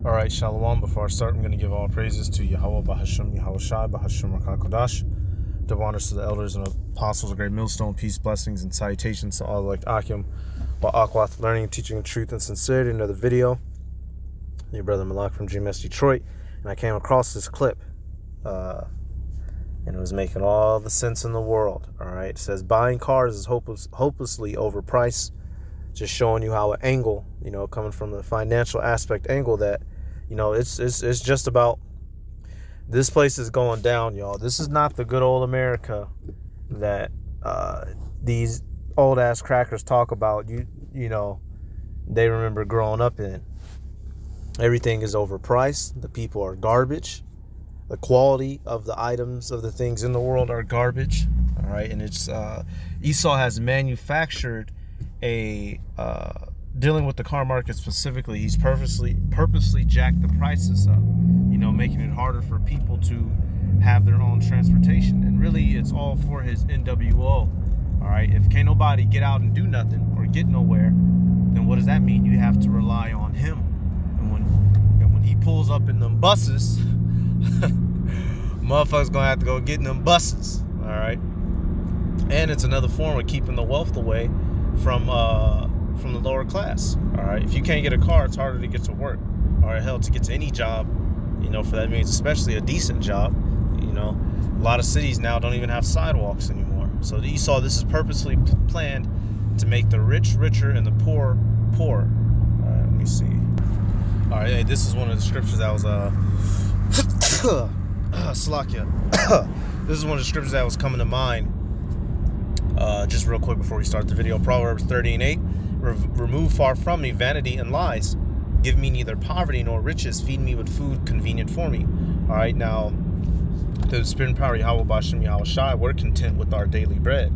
All right, Shalom. Before I start, I'm going to give all praises to Yahweh, Bahasham, Yahweh Shai, Bahasham, Rakakodash. Double honors to the elders and apostles of Great Millstone. Peace, blessings, and salutations to all like Akim, Akwath, learning, teaching truth and sincerity. Another video. Your brother Malak from GMS Detroit. And I came across this clip. And it was making all the sense in the world. All right. It says, buying cars is hopelessly overpriced. Just showing you how an angle, coming from the financial aspect angle that, it's just about this place is going down, y'all. This is not the good old America that these old ass crackers talk about. They remember growing up in. Everything is overpriced. The people are garbage. The quality of the items of the things in the world are garbage. All right, and it's Esau has manufactured a dealing with the car market specifically. He's purposely jacked the prices up, making it harder for people to have their own transportation. And really, it's all for his NWO. All right, if can't nobody get out and do nothing or get nowhere, then what does that mean? You have to rely on him. And when he pulls up in them buses, motherfuckers gonna have to go get in them buses. All right, and it's another form of keeping the wealth away from the lower class. All right, if you can't get a car, it's harder to get to work, or hell, to get to any job, for that means especially a decent job. A lot of cities now don't even have sidewalks anymore. So the Esau, this is purposely planned to make the rich richer and the poor poorer. All right, let me see. All right, hey, this is one of the scriptures that was Slakia. This is one of the scriptures that was coming to mind. Just real quick before we start the video. Proverbs 30:8. Remove far from me vanity and lies. Give me neither poverty nor riches. Feed me with food convenient for me. All right, now, the spirit and power of Yahweh Bashem Yahweh Shai, we're content with our daily bread.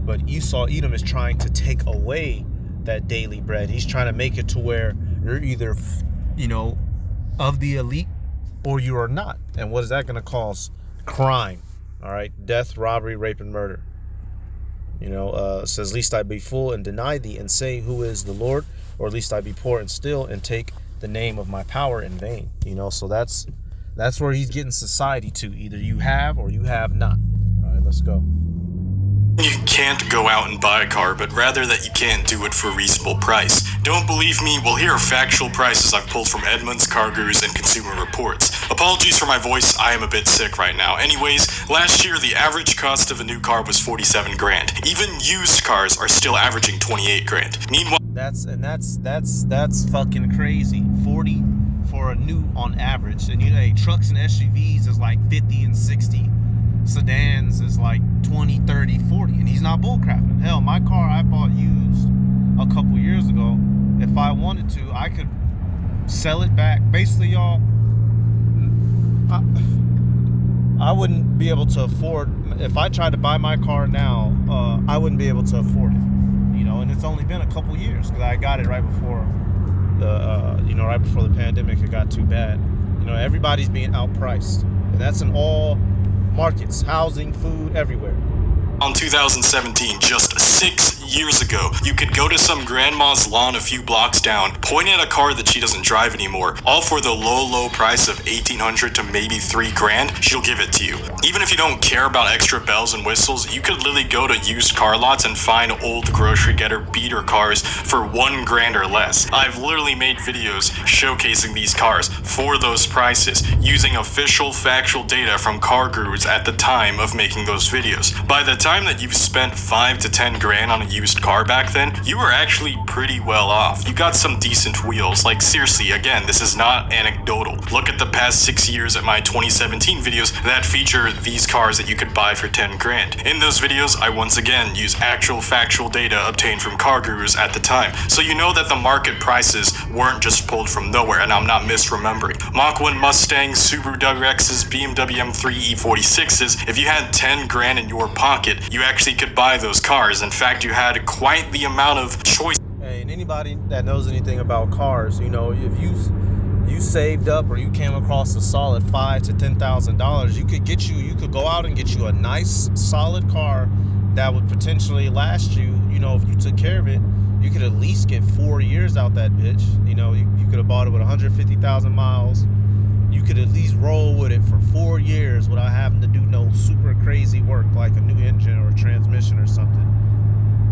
But Esau, Edom, is trying to take away that daily bread. He's trying to make it to where you're either, of the elite or you are not. And what is that going to cause? Crime. All right, death, robbery, rape, and murder. It says, least I be full and deny thee and say, who is the Lord? Or least I be poor and still and take the name of my power in vain. So that's where he's getting society to. Either you have or you have not. All right, let's go. You can't go out and buy a car, but rather that you can't do it for a reasonable price. Don't believe me? Well, here are factual prices I've pulled from Edmunds, Car Gurus, and Consumer Reports. Apologies for my voice, I am a bit sick right now. Anyways, last year the average cost of a new car was 47 grand. Even used cars are still averaging 28 grand. Meanwhile, that's fucking crazy. 40 for a new on average. And trucks and SUVs is like 50 and 60. Sedans is like 20, 30, 40, and he's not bullcrapping. Hell, my car I bought used a couple years ago. If I wanted to, I could sell it back. Basically, y'all, I wouldn't be able to afford, if I tried to buy my car now, I wouldn't be able to afford it. And it's only been a couple years because I got it right before the pandemic. It got too bad. Everybody's being outpriced, and that's in all markets, housing, food, everywhere. In 2017, just 6 years ago, you could go to some grandma's lawn a few blocks down, point at a car that she doesn't drive anymore, all for the low price of $1,800 to maybe $3 grand. She'll give it to you. Even if you don't care about extra bells and whistles, you could literally go to used car lots and find old grocery getter beater cars for $1 grand or less. I've literally made videos showcasing these cars for those prices, using official factual data from Car Gurus at the time of making those videos. By the time that you've spent 5 to 10 grand on a used car back then, you were actually pretty well off. You got some decent wheels. Like, seriously, again, this is not anecdotal. Look at the past 6 years at my 2017 videos that feature these cars that you could buy for 10 grand. In those videos, I once again use actual factual data obtained from Car Gurus at the time. So you know that the market prices weren't just pulled from nowhere, and I'm not misremembering. Mach 1 Mustangs, Subaru WRXs, BMW M3 E46s, if you had 10 grand in your pocket, you actually could buy those cars. In fact, you had quite the amount of choice. Hey, and anybody that knows anything about cars, if you saved up or you came across a solid $5,000 to $10,000, you could go out and get you a nice solid car that would potentially last you. If you took care of it, you could could at least get 4 years out that bitch. You know, you could have bought it with 150,000 miles. You could at least roll with it for 4 years without having to do no super crazy work like a new engine or a transmission or something.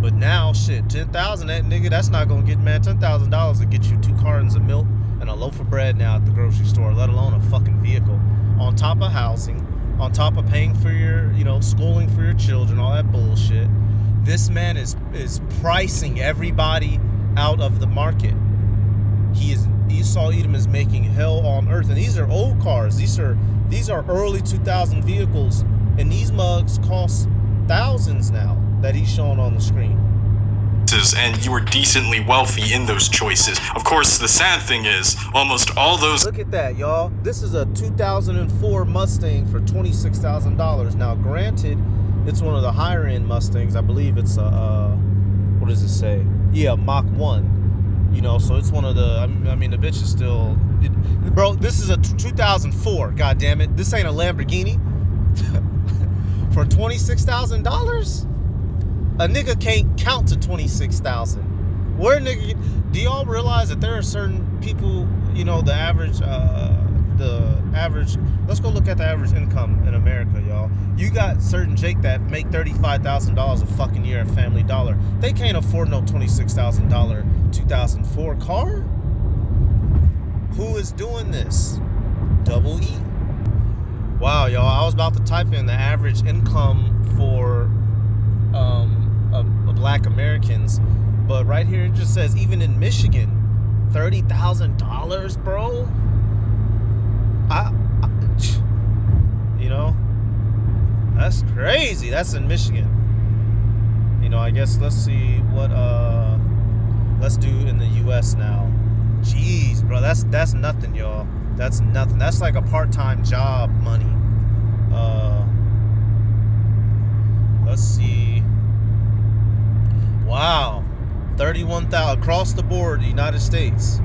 But now, shit, 10,000, that nigga, that's not gonna get, man, $10,000 to get you 2 cartons of milk and a loaf of bread now at the grocery store, let alone a fucking vehicle. On top of housing, on top of paying for your, you know, schooling for your children, all that bullshit. This man is pricing everybody out of the market. Esau Edom is making hell on earth, and these are old cars. These are early 2000 vehicles, and these mugs cost thousands now that he's showing on the screen. And you were decently wealthy in those choices. Of course, the sad thing is, almost all those... Look at that, y'all. This is a 2004 Mustang for $26,000. Now, granted, it's one of the higher end Mustangs. I believe it's what does it say? Yeah, Mach 1. You know, so it's one of the, I mean, the bitch is still, bro, this is a 2004, god damn it. This ain't a Lamborghini. For $26,000? A nigga can't count to 26,000. Where nigga, do y'all realize that there are certain people, you know, the average, let's go look at the average income in America, y'all. You got certain Jake that make $35,000 a fucking year at Family Dollar. They can't afford no $26,000 2004 car. Who is doing this? Double E. Wow, y'all, I was about to type in the average income for black Americans, but right here it just says even in Michigan, $30,000, bro. You know, that's crazy. That's in Michigan. You know, I guess let's see what let's do in the US now. Jeez, bro, that's nothing, y'all. That's nothing. That's like a part-time job money. Let's see. Wow, 31,000 across the board, the United States.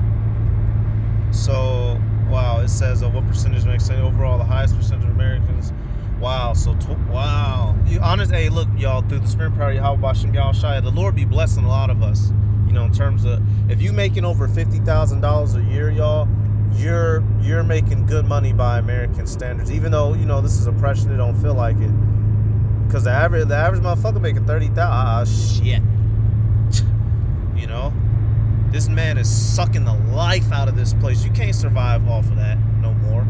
So, wow, it says what percentage makes it overall the highest percentage of Americans. Wow, so wow. You honest, hey, look, y'all, through the spirit power of Yahweh Shem Yahweh Shai, the Lord be blessing a lot of us. You know, in terms of if you making over $50,000 a year, y'all, you're making good money by American standards. Even though, you know, this is oppression, it don't feel like it. Because the average motherfucker making 30,000. Ah, shit. You know, this man is sucking the life out of this place. You can't survive off of that no more.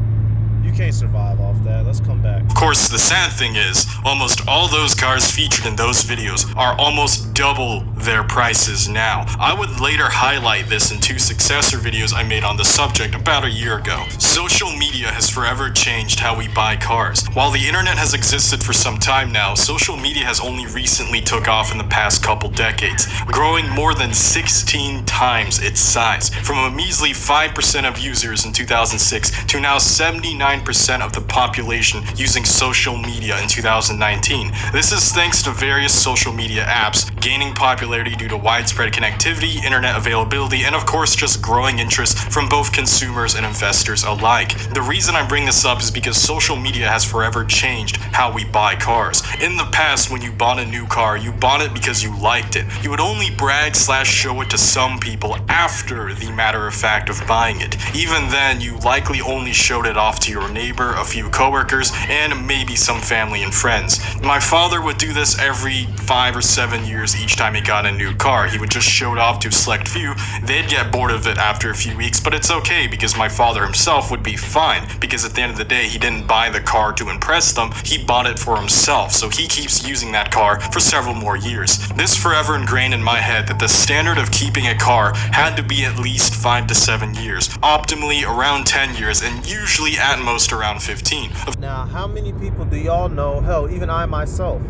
You can't survive off that. Let's come back. Of course, the sad thing is, almost all those cars featured in those videos are almost double their prices now. I would later highlight this in 2 successor videos I made on the subject about a year ago. Social media has forever changed how we buy cars. While the internet has existed for some time now, social media has only recently took off in the past couple decades, growing more than 16 times its size, from a measly 5% of users in 2006 to now 79% of the population using social media in 2019. This is thanks to various social media apps gaining popularity due to widespread connectivity, internet availability, and of course just growing interest from both consumers and investors alike. The reason I bring this up is because social media has forever changed how we buy cars. In the past, when you bought a new car, you bought it because you liked it. You would only brag / show it to some people after the matter of fact of buying it. Even then, you likely only showed it off to your neighbor, a few coworkers, and maybe some family and friends. My father would do this every 5 or 7 years each time he got a new car. He would just show it off to a select few. They'd get bored of it after a few weeks, but it's okay because my father himself would be fine, because at the end of the day, he didn't buy the car to impress them, he bought it for himself, so he keeps using that car for several more years. This forever ingrained in my head that the standard of keeping a car had to be at least 5 to 7 years, optimally around 10 years, and usually at most around 15. Now, how many people do y'all know, hell, even I myself,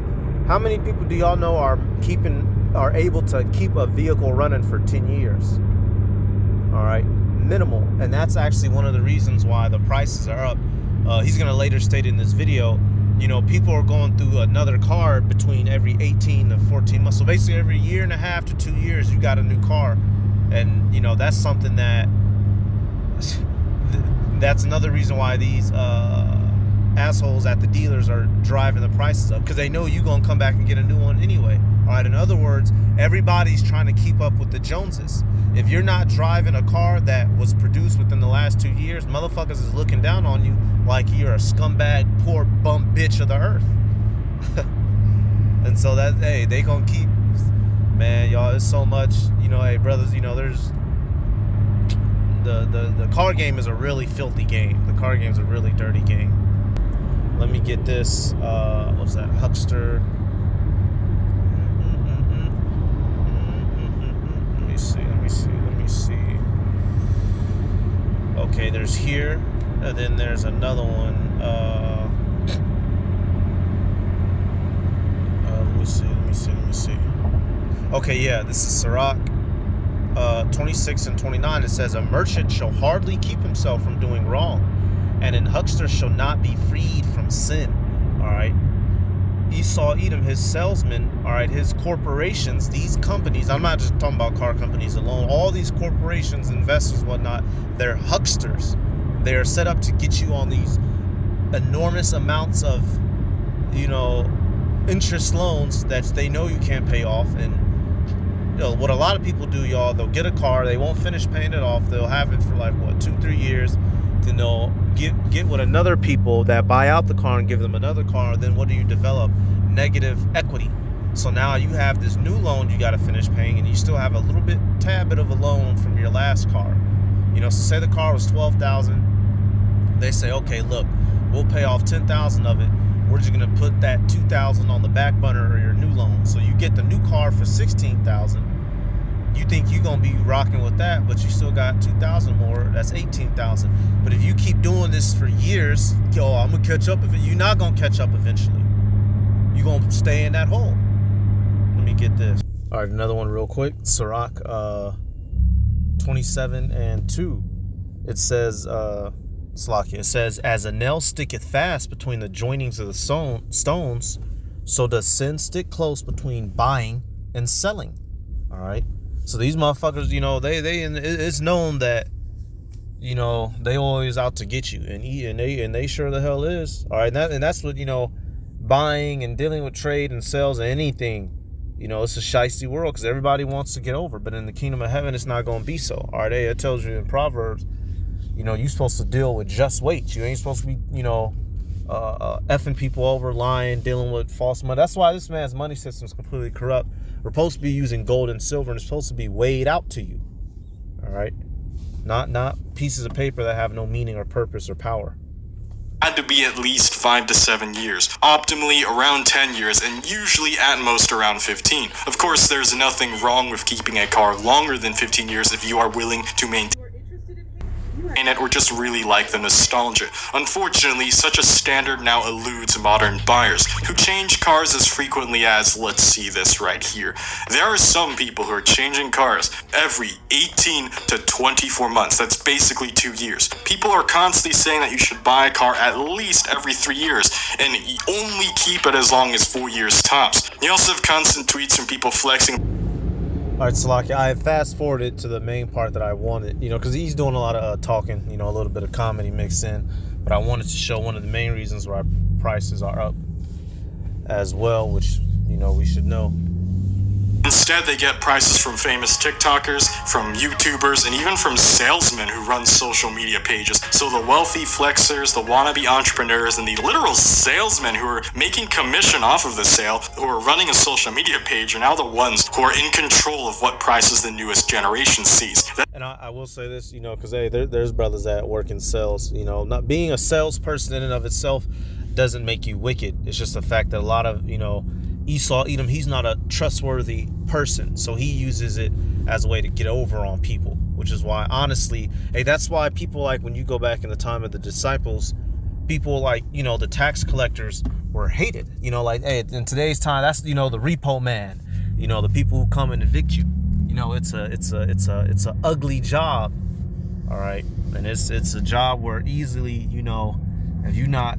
how many people do y'all know are able to keep a vehicle running for 10 years? All right, minimal. And that's actually one of the reasons why the prices are up. He's going to later state in this video, you know, people are going through another car between every 18 to 14 months. So basically every 1.5 to 2 years, you got a new car. And, you know, that's something that's another reason why these assholes at the dealers are driving the prices up because they know you're going to come back and get a new one anyway. All right, in other words, everybody's trying to keep up with the Joneses. If you're not driving a car that was produced within the last 2 years, motherfuckers is looking down on you like you're a scumbag, poor bum bitch of the earth. And so that, hey, they gonna keep, man, y'all, it's so much, you know, hey, brothers, you know, there's, the car game is a really filthy game. The car game is a really dirty game. Let me get this, what's that, Huckster. Let me see. Okay, there's here, and then there's another one. Let me see. Okay, yeah, this is Ciroc. 26 and 29. It says, a merchant shall hardly keep himself from doing wrong, and an huckster shall not be freed from sin. All right. Esau Edom, his salesmen, all right, his corporations, these companies, I'm not just talking about car companies alone, all these corporations, investors, whatnot, they're hucksters. They are set up to get you on these enormous amounts of, you know, interest loans that they know you can't pay off. And, you know, what a lot of people do, y'all, they'll get a car, they won't finish paying it off, they'll have it for like, what, 2-3 years, then they'll get with another people that buy out the car and give them another car. Then what do you develop? Negative equity. So now you have this new loan you got to finish paying, and you still have a little bit, tad bit of a loan from your last car. You know, so say the car was $12,000. They say, okay, look, we'll pay off $10,000 of it. We're just gonna put that $2,000 on the back burner of your new loan. So you get the new car for $16,000. You think you're gonna be rocking with that, but you still got $2,000 more. That's $18,000. But if you keep doing this for years, yo, I'm gonna catch up. You're not gonna catch up eventually. You're gonna stay in that hole. Let me get this. All right, another one real quick. Ciroc 27 and 2. It says, Slakia, it says, as a nail sticketh fast between the joinings of the stones, so does sin stick close between buying and selling. All right. So these motherfuckers, you know, it's known that, you know, they always out to get you, and they sure the hell is. All right, and that's what, you know, buying and dealing with trade and sales and anything, you know, it's a shiesty world because everybody wants to get over, but in the kingdom of heaven, it's not going to be so. All right, it tells you in Proverbs, you know, you're supposed to deal with just weight. You ain't supposed to be, you know, effing people over, lying, dealing with false money. That's why this man's money system is completely corrupt. We're supposed to be using gold and silver, and it's supposed to be weighed out to you. All right, not pieces of paper that have no meaning or purpose or power. Had to be at least 5 to 7 years, optimally around 10 years, and usually at most around 15. Of course, there's nothing wrong with keeping a car longer than 15 years if you are willing to maintain it or just really like the nostalgia. Unfortunately, such a standard now eludes modern buyers, who change cars as frequently as, let's see this right here. There are some people who are changing cars every 18 to 24 months. That's basically 2 years. People are constantly saying that you should buy a car at least every 3 years, and only keep it as long as 4 years tops. You also have constant tweets from people flexing. All right, Salaki, I fast forwarded to the main part that I wanted, you know, because he's doing a lot of talking, you know, a little bit of comedy mixed in, but I wanted to show one of the main reasons why prices are up as well, which, you know, we should know. Instead, they get prices from famous TikTokers, from YouTubers, and even from salesmen who run social media pages. So the wealthy flexers, the wannabe entrepreneurs, and the literal salesmen who are making commission off of the sale, who are running a social media page, are now the ones who are in control of what prices the newest generation sees. And I will say this, you know, because, hey, there's brothers that work in sales. You know, not being a salesperson in and of itself doesn't make you wicked. It's just the fact that a lot of, you know, Esau Edom, he's not a trustworthy person, so he uses it as a way to get over on people, which is why, honestly, hey, that's why people, like, when you go back in the time of the disciples, people like, you know, the tax collectors were hated, you know, like, hey, in today's time, that's, you know, the repo man, you know, the people who come and evict you, you know, it's a ugly job, all right, and it's a job where easily, you know, if you're not,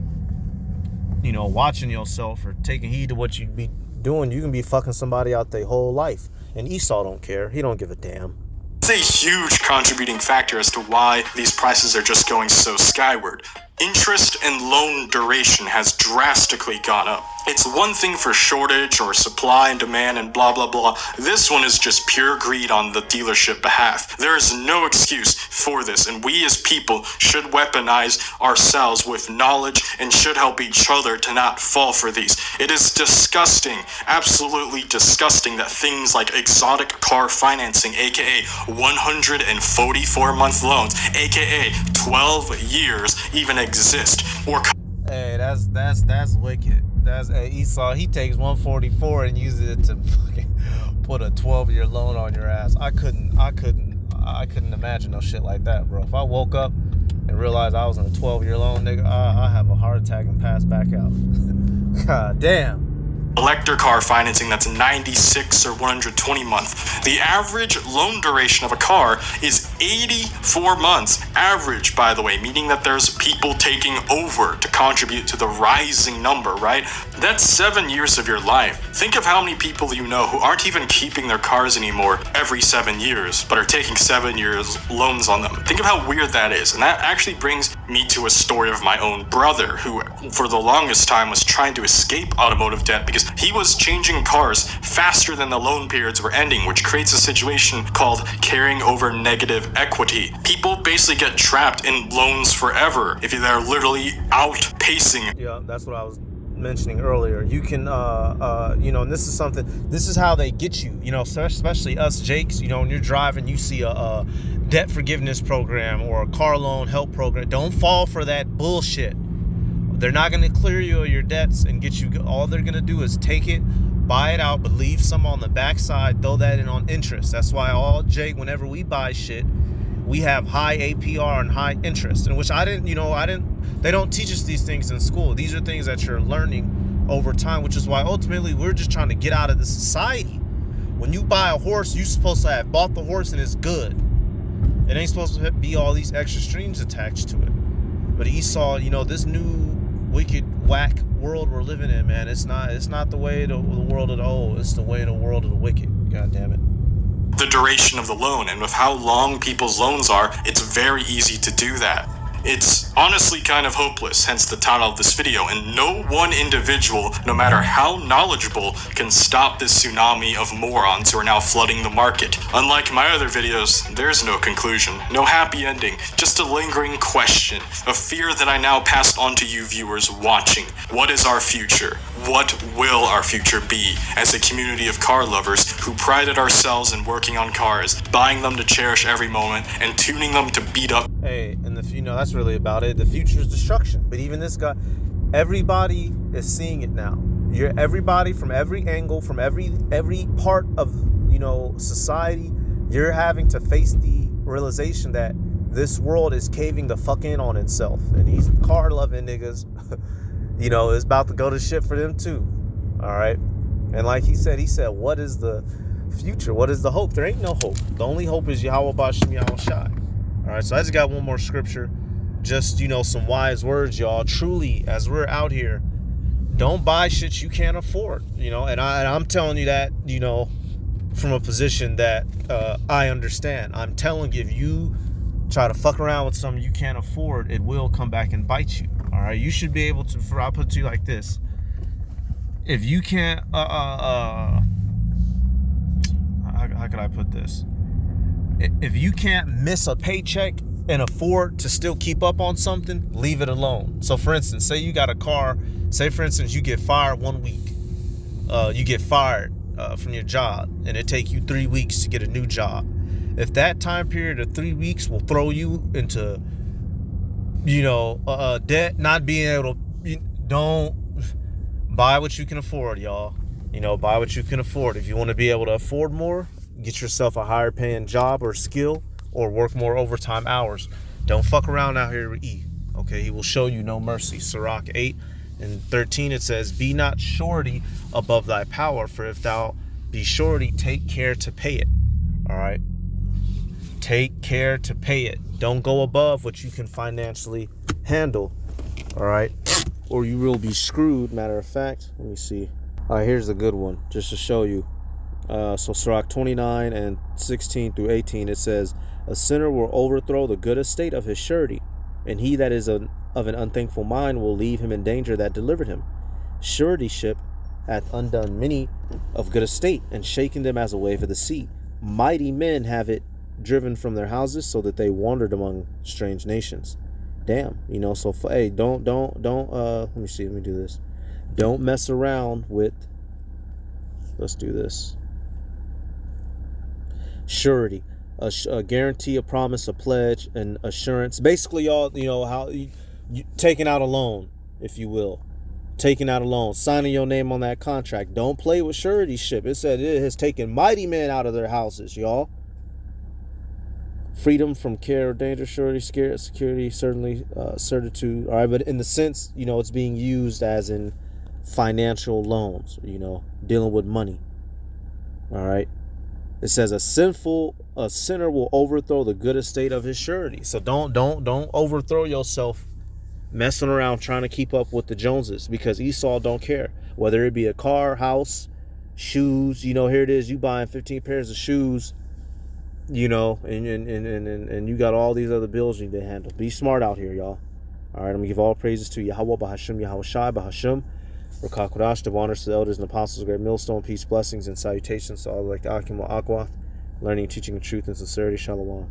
you know, watching yourself or taking heed to what you be doing, you can be fucking somebody out their whole life. And Esau don't care. He don't give a damn. It's a huge contributing factor as to why these prices are just going so skyward. Interest and loan duration has drastically gone up. It's one thing for shortage or supply and demand and blah blah blah. This one is just pure greed on the dealership behalf. There is no excuse for this, and we as people should weaponize ourselves with knowledge and should help each other to not fall for these. It is disgusting, absolutely disgusting, that things like exotic car financing, aka 144-month loans, aka 12 years, even exist. Or hey, that's wicked. That's Esau. He takes 144 and uses it to fucking put a 12-year loan on your ass. I couldn't imagine no shit like that, bro. If I woke up and realized I was in a 12-year loan, nigga, I have a heart attack and pass back out. God damn. collector car financing that's 96 or 120 month. The average loan duration of a car is 84 months. Average, by the way, meaning that there's people taking over to contribute to the rising number, right? That's 7 years of your life. Think of how many people you know who aren't even keeping their cars anymore every 7 years, but are taking 7 years loans on them. Think of how weird that is. And that actually brings me to a story of my own brother, who for the longest time was trying to escape automotive debt because he was changing cars faster than the loan periods were ending, which creates a situation called carrying over negative equity. People basically get trapped in loans forever if they're literally outpacing. Yeah, that's what I was mentioning earlier. You can and this is how they get you, especially us Jakes. When you're driving, you see a debt forgiveness program or a car loan help program. Don't fall for that bullshit. They're not going to clear you of your debts and get you. All they're going to do is take it, buy it out, but leave some on the backside, throw that in on interest. That's why whenever we buy shit, we have high APR and high interest, and which they don't teach us these things in school. These are things that you're learning over time, which is why ultimately we're just trying to get out of the society. When you buy a horse, you're supposed to have bought the horse and it's good. It ain't supposed to be all these extra strings attached to it. But Esau, this new wicked whack world we're living in, man, it's not the way of the world of the old. It's the way of the world of the wicked. God damn it. The duration of the loan, and with how long people's loans are, it's very easy to do that. It's honestly kind of hopeless, hence the title of this video, and no one individual, no matter how knowledgeable, can stop this tsunami of morons who are now flooding the market. Unlike my other videos, there's no conclusion, no happy ending, just a lingering question, a fear that I now passed on to you viewers watching. What is our future? What will our future be as a community of car lovers who prided ourselves in working on cars, buying them to cherish every moment, and tuning them to beat up? Hey, and that's really about it. The future is destruction. But even this guy, everybody is seeing it now. Everybody from every angle, from every part of society, you're having to face the realization that this world is caving the fuck in on itself, and these car loving niggas, is about to go to shit for them too. All right, and like he said, what is the future? What is the hope? There ain't no hope. The only hope is Yahweh Bashem Yahweh Shai. All right, so I just got one more scripture, just some wise words, y'all. Truly, as we're out here, don't buy shit you can't afford, and I'm telling you that, from a position that I understand. I'm telling you, if you try to fuck around with something you can't afford, it will come back and bite you. All right, you should be able to. I'll put it to you like this: if you can't, how could I put this? If you can't miss a paycheck and afford to still keep up on something, leave it alone. So for instance, say you got a car, say for instance, you get fired 1 week. You get fired from your job and it take you 3 weeks to get a new job. If that time period of 3 weeks will throw you into, debt, not being able to, don't buy what you can afford, y'all. Buy what you can afford. If you want to be able to afford more, get yourself a higher paying job or skill, or work more overtime hours. Don't fuck around out here with E. Okay, he will show you no mercy. Sirach 8:13, it says, "Be not surety above thy power, for if thou be surety, take care to pay it." All right, take care to pay it. Don't go above what you can financially handle. All right, or you will be screwed. Matter of fact, let me see. All right, here's a good one, just to show you. So Sirach 29:16-18, it says, "A sinner will overthrow the good estate of his surety, and he that is an of an unthankful mind will leave him in danger that delivered him. Suretyship hath undone many of good estate, and shaken them as a wave of the sea. Mighty men have it driven from their houses, so that they wandered among strange nations. Damn, you know, so hey, don't let me see, let me do this. Don't mess around with, let's do this. Surety, a guarantee, a promise, a pledge, an assurance. Basically, y'all, you know, how you taking out a loan, if you will. Taking out a loan, signing your name on that contract. Don't play with suretyship. It said it has taken mighty men out of their houses, y'all. Freedom from care or danger, surety, security, certainly, certitude. All right, but in the sense, you know, it's being used as in financial loans, you know, dealing with money. All right. It says a sinner will overthrow the good estate of his surety. So don't overthrow yourself messing around trying to keep up with the Joneses, because Esau don't care. Whether it be a car, house, shoes, you know, here it is, you buying 15 pairs of shoes, you know, and you got all these other bills you need to handle. Be smart out here, y'all. All right, I'm gonna give all praises to Yahweh, Bahashim, Yahweh Shai, Bahashim, Rakah Kodash, the honors to the elders and apostles, great millstone, peace, blessings, and salutations to all like the Akim wa Akwath, learning, teaching the truth, and sincerity. Shalom.